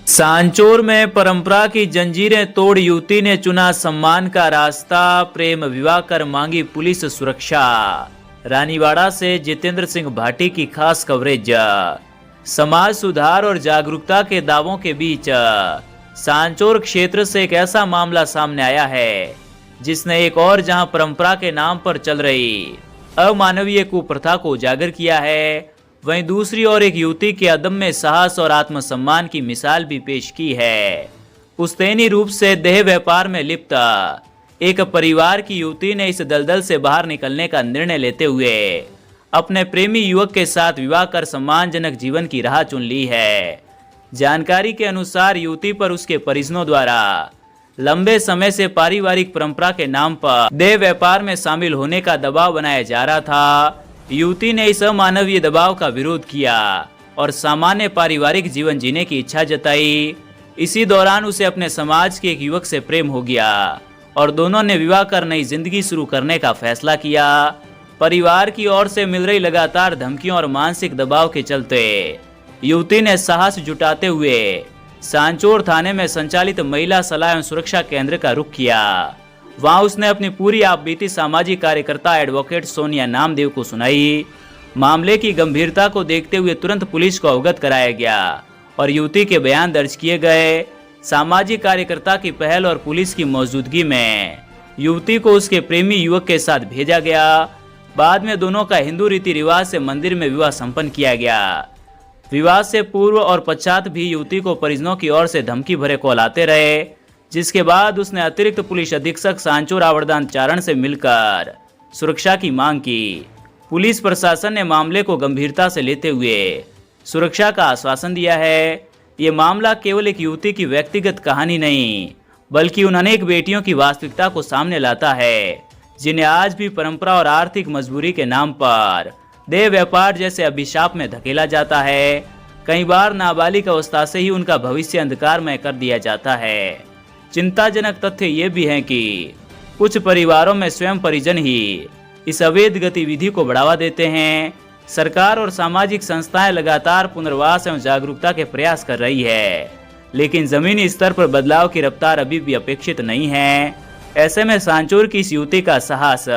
सांचौर में परंपरा की जंजीरें तोड़ युवती ने चुना सम्मान का रास्ता, प्रेम विवाह कर मांगी पुलिस सुरक्षा। रानीवाड़ा से जितेंद्र सिंह भाटी की खास कवरेज। समाज सुधार और जागरूकता के दावों के बीच सांचौर क्षेत्र से एक ऐसा मामला सामने आया है जिसने एक और जहां परंपरा के नाम पर चल रही अमानवीय कुप्रथा को उजागर किया है, वहीं दूसरी ओर एक युवती के अदम्य साहस और आत्मसम्मान की मिसाल भी पेश की है। पुश्तैनी रूप से देह व्यापार में लिप्त एक परिवार की युवती ने इस दलदल से बाहर निकलने का निर्णय लेते हुए अपने प्रेमी युवक के साथ विवाह कर सम्मानजनक जीवन की राह चुन ली है। जानकारी के अनुसार युवती पर उसके परिजनों द्वारा लंबे समय से पारिवारिक परंपरा के नाम पर देह व्यापार में शामिल होने का दबाव बनाया जा रहा था। युवती ने इस अमानवीय दबाव का विरोध किया और सामान्य पारिवारिक जीवन जीने की इच्छा जताई। इसी दौरान उसे अपने समाज के एक युवक से प्रेम हो गया और दोनों ने विवाह कर नई जिंदगी शुरू करने का फैसला किया। परिवार की ओर से मिल रही लगातार धमकियों और मानसिक दबाव के चलते युवती ने साहस जुटाते हुए सांचौर थाने में संचालित महिला सलाह एवं सुरक्षा केंद्र का रुख किया। वहां उसने अपनी पूरी आपबीती सामाजिक कार्यकर्ता एडवोकेट सोनिया नामदेव को सुनाई। मामले की गंभीरता को देखते हुए तुरंत पुलिस को अवगत कराया गया और युवती के बयान दर्ज किए गए। सामाजिक कार्यकर्ता की पहल और पुलिस की मौजूदगी में युवती को उसके प्रेमी युवक के साथ भेजा गया। बाद में दोनों का हिंदू रीति रिवाज से मंदिर में विवाह संपन्न किया गया। विवाह से पूर्व और पश्चात भी युवती को परिजनों की ओर से धमकी भरे कॉल आते रहे, जिसके बाद उसने अतिरिक्त पुलिस अधीक्षक सांचौर आवरदान चारण से मिलकर सुरक्षा की मांग की। पुलिस प्रशासन ने मामले को गंभीरता से लेते हुए सुरक्षा का आश्वासन दिया है। ये मामला केवल एक युवती की व्यक्तिगत कहानी नहीं, बल्कि उन अनेक बेटियों की वास्तविकता को सामने लाता है जिन्हें आज भी परंपरा और आर्थिक मजबूरी के नाम पर देह व्यापार जैसे अभिशाप में धकेला जाता है। कई बार नाबालिग अवस्था से ही उनका भविष्य अंधकारमय कर दिया जाता है। चिंताजनक तथ्य ये भी है कि कुछ परिवारों में स्वयं परिजन ही इस अवैध गतिविधि को बढ़ावा देते हैं। सरकार और सामाजिक संस्थाएं लगातार पुनर्वास एवं जागरूकता के प्रयास कर रही है, लेकिन जमीनी स्तर पर बदलाव की रफ्तार अभी भी अपेक्षित नहीं है। ऐसे में सांचौर की इस युवती का साहस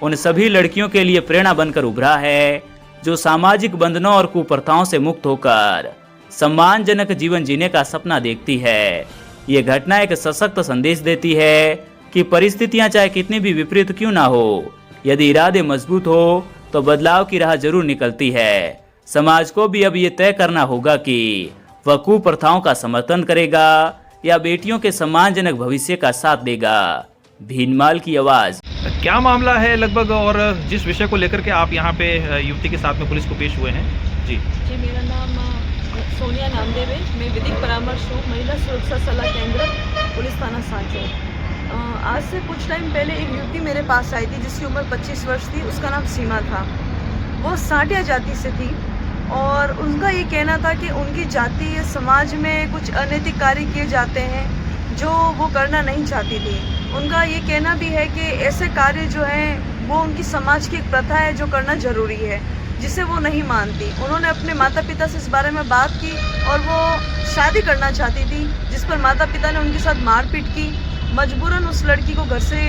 उन सभी लड़कियों के लिए प्रेरणा बनकर उभरा है जो सामाजिक बंधनों और कुप्रथाओं से मुक्त होकर सम्मानजनक जीवन जीने का सपना देखती है। ये घटना एक सशक्त संदेश देती है कि परिस्थितियां चाहे कितनी भी विपरीत क्यों ना हो, यदि इरादे मजबूत हो तो बदलाव की राह जरूर निकलती है। समाज को भी अब ये तय करना होगा कि वह कुप्रथाओं का समर्थन करेगा या बेटियों के सम्मानजनक भविष्य का साथ देगा। भीनमाल की आवाज। क्या मामला है लगभग और जिस विषय को लेकर के आप यहाँ पे युवती के साथ में पुलिस को पेश हुए हैं? जी, मेरा नाम सोनिया नामदेव है। मैं विधिक परामर्श हूँ, महिला सुरक्षा सलाह केंद्र, पुलिस थाना सांचौर। आज से कुछ टाइम पहले एक युवती मेरे पास आई थी जिसकी उम्र 25 वर्ष थी। उसका नाम सीमा था। वो साटिया जाति से थी और उनका ये कहना था कि उनकी जाति समाज में कुछ अनैतिक कार्य किए जाते हैं जो वो करना नहीं चाहती थी। उनका ये कहना भी है कि ऐसे कार्य जो हैं वो उनकी समाज की एक प्रथा है जो करना ज़रूरी है, जिसे वो नहीं मानती। उन्होंने अपने माता पिता से इस बारे में बात की और वो शादी करना चाहती थी, जिस पर माता पिता ने उनके साथ मारपीट की। मजबूरन उस लड़की को घर से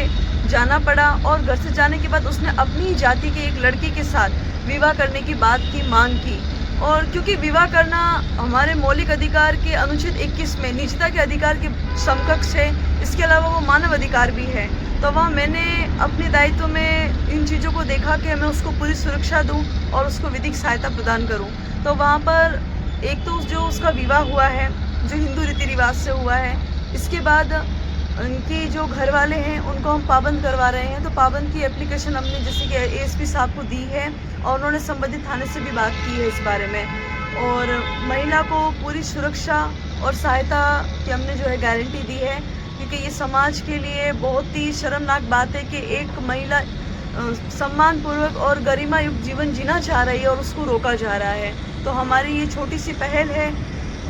जाना पड़ा और घर से जाने के बाद उसने अपनी जाति के एक लड़के के साथ विवाह करने की बात की, मांग की। और क्योंकि विवाह करना हमारे मौलिक अधिकार के अनुच्छेद 21 में निजता के अधिकार के समकक्ष है, इसके अलावा वो मानव अधिकार भी है, तो वह मैंने अपने दायित्व में इन चीज़ों को देखा कि मैं उसको पूरी सुरक्षा दूं और उसको विधिक सहायता प्रदान करूं। तो वहाँ पर एक तो जो उसका विवाह हुआ है जो हिंदू रीति रिवाज से हुआ है, इसके बाद उनकी जो घर वाले हैं उनको हम पाबंद करवा रहे हैं। तो पाबंद की एप्लीकेशन हमने जैसे कि एएसपी साहब को दी है और उन्होंने संबंधित थाने से भी बात की है इस बारे में। और महिला को पूरी सुरक्षा और सहायता की हमने जो है गारंटी दी है, क्योंकि ये समाज के लिए बहुत ही शर्मनाक बात है कि एक महिला सम्मानपूर्वक और गरिमा युक्त जीवन जीना चाह रही है और उसको रोका जा रहा है। तो हमारी ये छोटी सी पहल है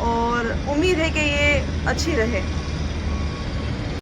और उम्मीद है कि ये अच्छी रहे।